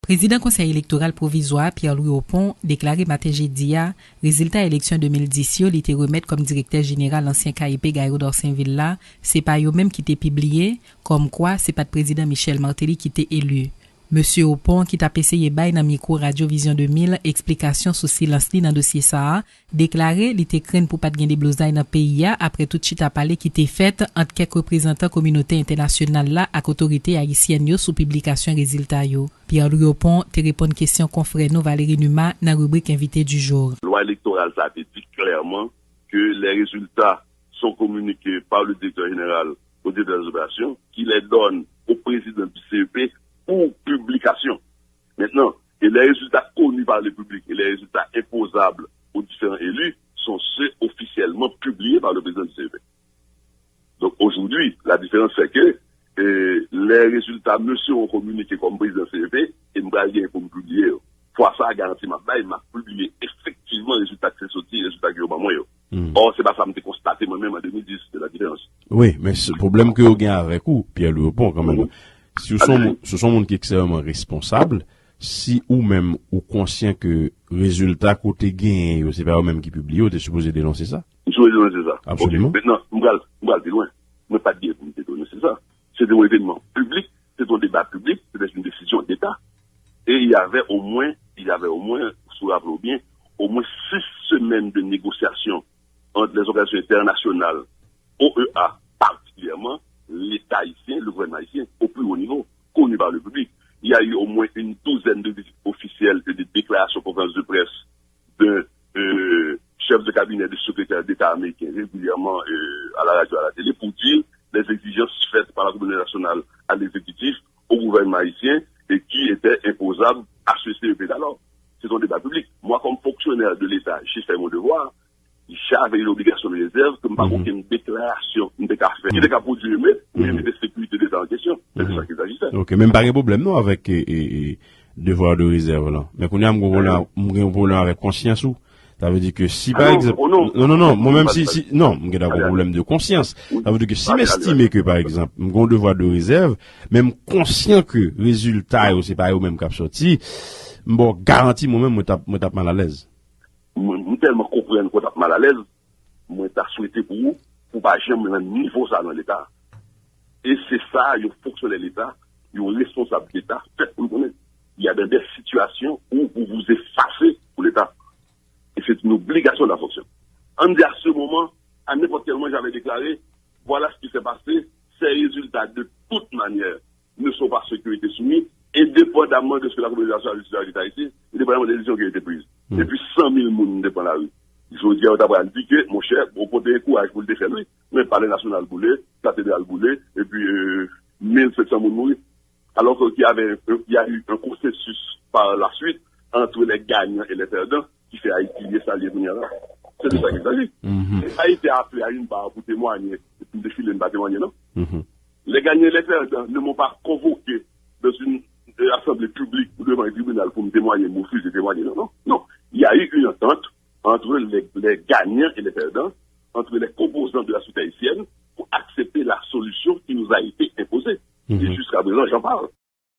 Président Conseil électoral provisoire Pierre-Louis Opon déclaré matin jeudi résultat élection 2010 il était remettre comme directeur général l'ancien KIP Gaïro d'Orsainville là, c'est pas eux même qui était publié comme quoi c'est pas le président Michel Martelly qui était élu. Monsieur Opon qui t'a essayé bail dans micro Radio Vision 2000 explication sur silence li dans dossier ça déclaré il était craint pour pas de gain des blousailles dans pays après tout chita parler qui était fait entre quelques représentants communauté internationale là avec autorité haïtienne sous publication résultat yo. Pierre-Louis Opon te répond question confrère nous Valérie Numa dans rubrique invité du jour. Loi électorale ça dit clairement que les résultats sont communiqués par le directeur général au directeur des opérations qui les donne au président du CEP pour publication. Maintenant, et les résultats connus par le public et les résultats imposables aux différents élus sont ceux officiellement publiés par le président du CEP. Donc aujourd'hui, la différence c'est que les résultats me seront communiqués comme président du CEP et nous allons comme publier. Pour ça, garantie m'a publié effectivement les résultats qui sont sortis, les résultats qui ont moi. Or, c'est pas ça que j'ai constaté moi-même en 2010, c'est la différence. Oui, mais ce problème que vous gagnez avec vous, Pierre-Louis Opon, quand même. Si ce sont monde qui est extrêmement responsable, si ou même ou conscient que résultat côté gain, c'est pas eux même qui publient, vous êtes supposé dénoncer ça? Je suis dénoncer ça. Absolument. Okay. Maintenant, on va de loin. On ne pas dire pour me dénoncer ça. C'est un événement public, c'est un débat public, c'est une décision d'État. Et il y avait au moins, vous rappelez bien, au moins 6 semaines de négociations entre les organisations internationales, OEA particulièrement, l'État haïtien, le gouvernement haïtien, au plus haut niveau, connu par le public. Il y a eu au moins une douzaine de visites officielles et de déclarations conférences de presse de chefs de cabinet, de secrétaires d'État américains régulièrement à la radio, à la télé, pour dire les exigences faites par la communauté nationale à l'exécutif, au gouvernement haïtien, et qui étaient imposables à ce CEP d'alors. C'est un débat public. Moi, comme fonctionnaire de l'État, j'ai fait mon devoir. J'avais l'obligation de réserve que pas aucune déclaration, une déclaration. Qui était qu'à produire, mais des sécurités d'État en question. C'est ça qu'il s'agissait. Ok, même pas de problème, non, avec, devoir de réserve, là. Mais qu'on a un problème avec conscience ou? Ça veut dire que si, par exemple, non, moi-même non, j'ai un problème de conscience. Ça veut dire que si m'estime que, par exemple, mon devoir de réserve, même conscient que résultat, c'est pas eux même qui a sorti, bon, garantie moi-même, moi tape mal à l'aise. Moi, tellement comprendre qu'on tape mal à l'aise, moi, t'as souhaité pour vous, pour pas jamais un niveau ça dans l'État. Et c'est ça, il faut fonctionner l'État, il y a une responsable d'État, faites pour le connaître. Il y a des situations où vous vous effacez pour l'État. Et c'est une obligation de la fonction. En dit à ce moment, à n'importe quel moment, j'avais déclaré, voilà ce qui s'est passé, ces résultats, de toute manière, ne sont pas ceux qui ont été soumis, indépendamment de ce que la communauté nationale a l'État ici, indépendamment des décisions qui ont été prises. Et puis 100 000 personnes dépendent de la rue. Je veux dire, d'abord, dit que, mon cher, on peut donner courage pour le défendre, mais par les nationales boulées, cathédrale boulée, et puis 1700 personnes mourir. Alors qu'il y a eu un processus par la suite entre les gagnants et les perdants qui fait Haïti s'allier venir là. C'est de ça qu'il s'agit. Haïti a appelé à une barre pour témoigner, pour défiler une barre témoigner, non? Les gagnants et les perdants ne m'ont pas convoqué dans une assemblée publique ou devant un tribunal pour me témoigner, mon fils de témoigner, non? Non. Il y a eu une entente entre les gagnants et les perdants, entre les composants de la société haïtienne, pour accepter la solution qui nous a été imposée. Et jusqu'à présent, j'en parle.